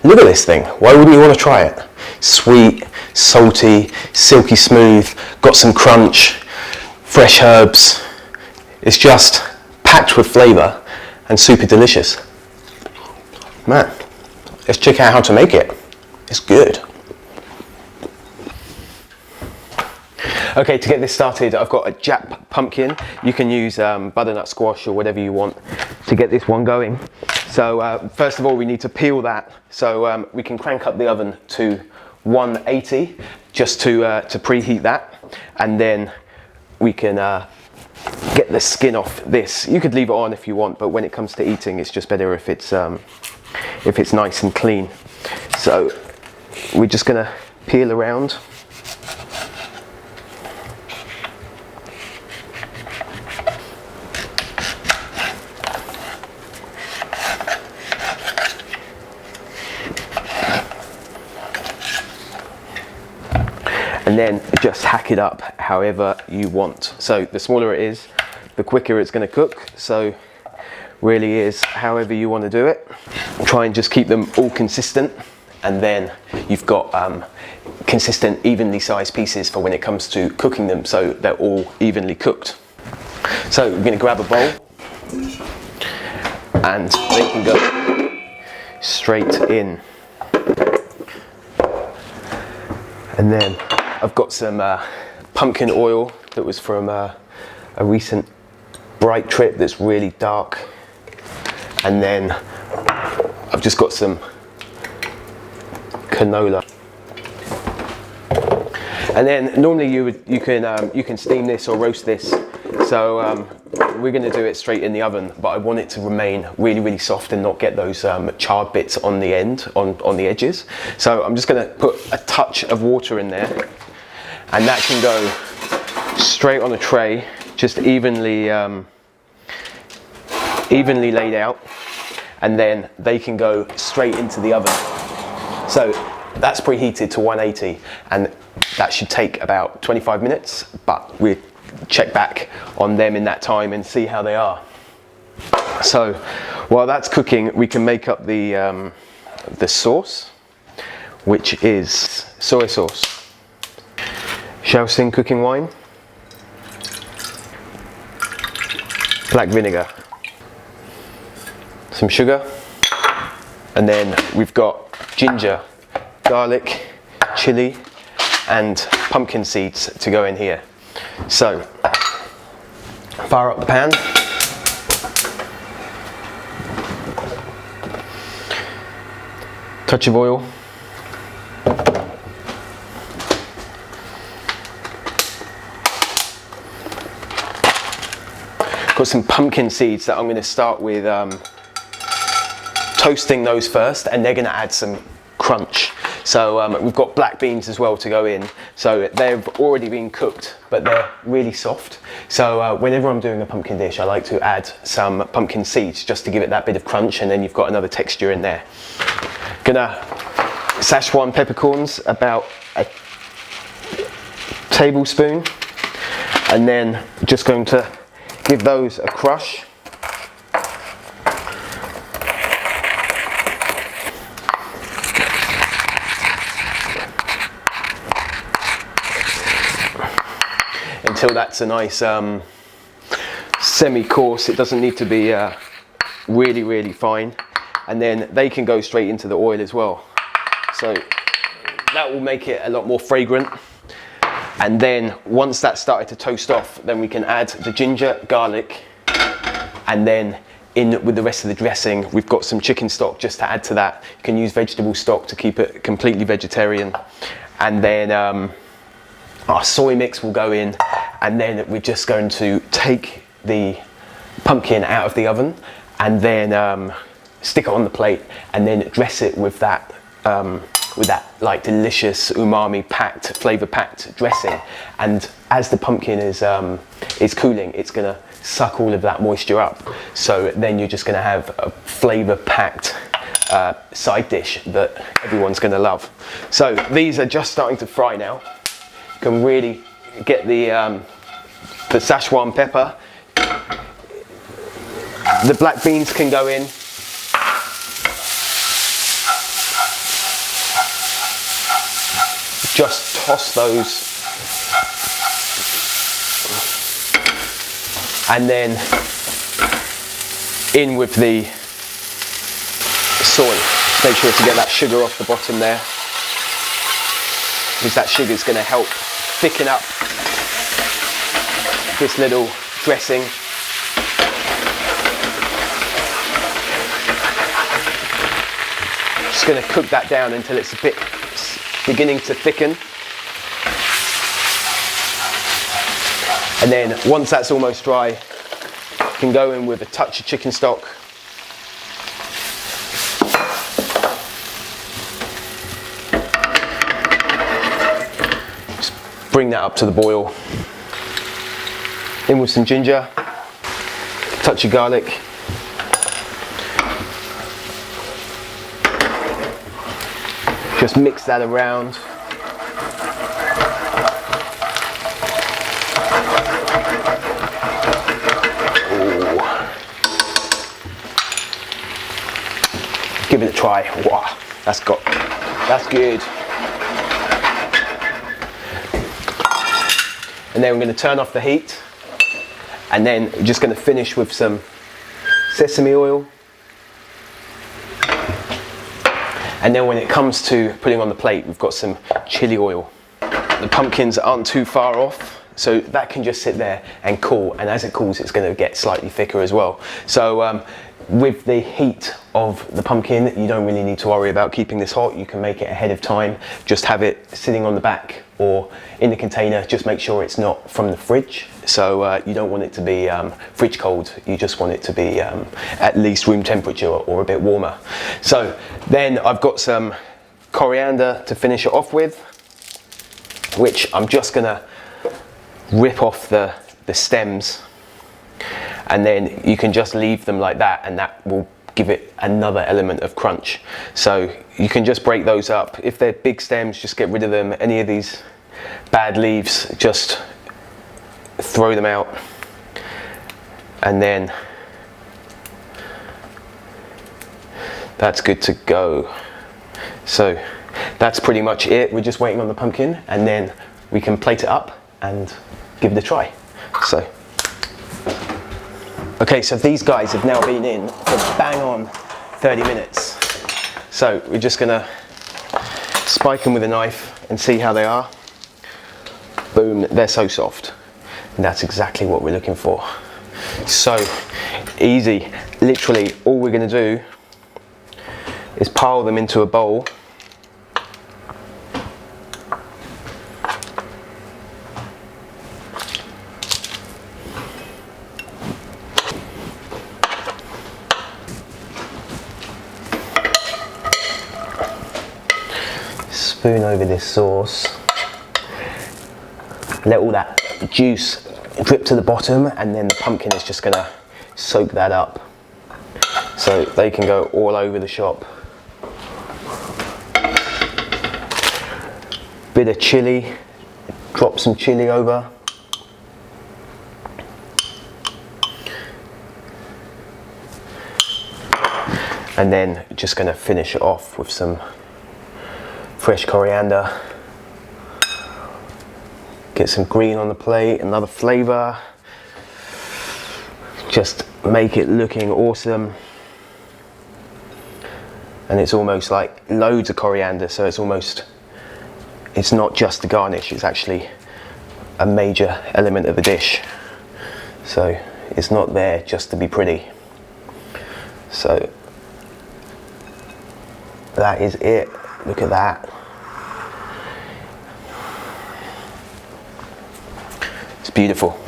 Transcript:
Look at this thing. Why wouldn't you want to try it? Sweet, salty, silky smooth, got some crunch, fresh herbs. It's just packed with flavour and super delicious. Man, let's check out how to make it. It's good. Okay, to get this started, I've got a Jap pumpkin. You can use butternut squash or whatever you want to get this one going. So first of all, we need to peel that. So we can crank up the oven to 180 just to preheat that, and then we can get the skin off this. You could leave it on if you want, but when it comes to eating, it's just better if it's nice and clean. So we're just gonna peel around. And then just hack it up however you want. So the smaller it is, the quicker it's going to cook. So really is however you want to do it. Try and just keep them all consistent, and then you've got consistent, evenly sized pieces for when it comes to cooking them, so they're all evenly cooked. So we're going to grab a bowl, and they can go straight in. And then I've got some pumpkin oil that was from a recent bright trip that's really dark. And then I've just got some canola. And then normally you can steam this or roast this. So we're going to do it straight in the oven, but I want it to remain really, really soft and not get those charred bits on the end, on the edges. So I'm just going to put a touch of water in there, and that can go straight on a tray, just evenly laid out, and then they can go straight into the oven. So that's preheated to 180, and that should take about 25 minutes, but we check back on them in that time and see how they are. So while that's cooking, we can make up the sauce, which is soy sauce, Shaoxing cooking wine, black vinegar, some sugar, and then we've got ginger, garlic, chili, and pumpkin seeds to go in here. So fire up the pan. Touch of oil. Got some pumpkin seeds that I'm going to start with toasting those first, and they're going to add some crunch. So we've got black beans as well to go in. So they've already been cooked, but they're really soft. So whenever I'm doing a pumpkin dish, I like to add some pumpkin seeds just to give it that bit of crunch, and then you've got another texture in there. Gonna Sichuan peppercorns, about a tablespoon, and then just going to give those a crush. Until that's a nice semi-coarse. It doesn't need to be really, really fine. And then they can go straight into the oil as well. So that will make it a lot more fragrant. And then once that's started to toast off, then we can add the ginger, garlic, and then in with the rest of the dressing, we've got some chicken stock just to add to that. You can use vegetable stock to keep it completely vegetarian. And then our soy mix will go in, and then we're just going to take the pumpkin out of the oven and then stick it on the plate, and then dress it with that like delicious umami packed, flavor packed dressing. And as the pumpkin is cooling, it's gonna suck all of that moisture up. So then you're just gonna have a flavor packed side dish that everyone's gonna love. So these are just starting to fry now. You can really get the Sichuan pepper. The black beans can go in. just toss those, and then in with the soy. Just make sure to get that sugar off the bottom there, because that sugar is going to help thicken up this little dressing. Just going to cook that down until it's a bit beginning to thicken. And then once that's almost dry, you can go in with a touch of chicken stock. Just bring that up to the boil. In with some ginger, a touch of garlic. Just mix that around. Give it a try. Wow, that's good. And then we're going to turn off the heat, and then we're just going to finish with some sesame oil. And then when it comes to putting on the plate, we've got some chili oil. The pumpkins aren't too far off, so that can just sit there and cool, and as it cools it's going to get slightly thicker as well. So with the heat of the pumpkin, you don't really need to worry about keeping this hot. You can make it ahead of time, just have it sitting on the back or in the container. Just make sure it's not from the fridge, so you don't want it to be fridge cold, you just want it to be at least room temperature or a bit warmer. So then I've got some coriander to finish it off with, which I'm just gonna rip off the stems, and then you can just leave them like that, and that will give it another element of crunch. So you can just break those up. If they're big stems, just get rid of them. Any of these bad leaves, just throw them out, and then that's good to go. So that's pretty much it. We're just waiting on the pumpkin, and then we can plate it up and give it a try. So okay, so these guys have now been in for bang on 30 minutes. So we're just gonna spike them with a knife and see how they are. Boom, they're so soft. And that's exactly what we're looking for. So easy. Literally all we're gonna do is pile them into a bowl. Spoon over this sauce, let all that juice drip to the bottom, and then the pumpkin is just gonna soak that up so they can go all over the shop. Bit of chili, drop some chili over. And then just gonna finish it off with some fresh coriander. Get some green on the plate, another flavour. Just make it looking awesome. And it's almost like loads of coriander, so it's not just the garnish, it's actually a major element of the dish. So it's not there just to be pretty. So that is it. Look at that. It's beautiful.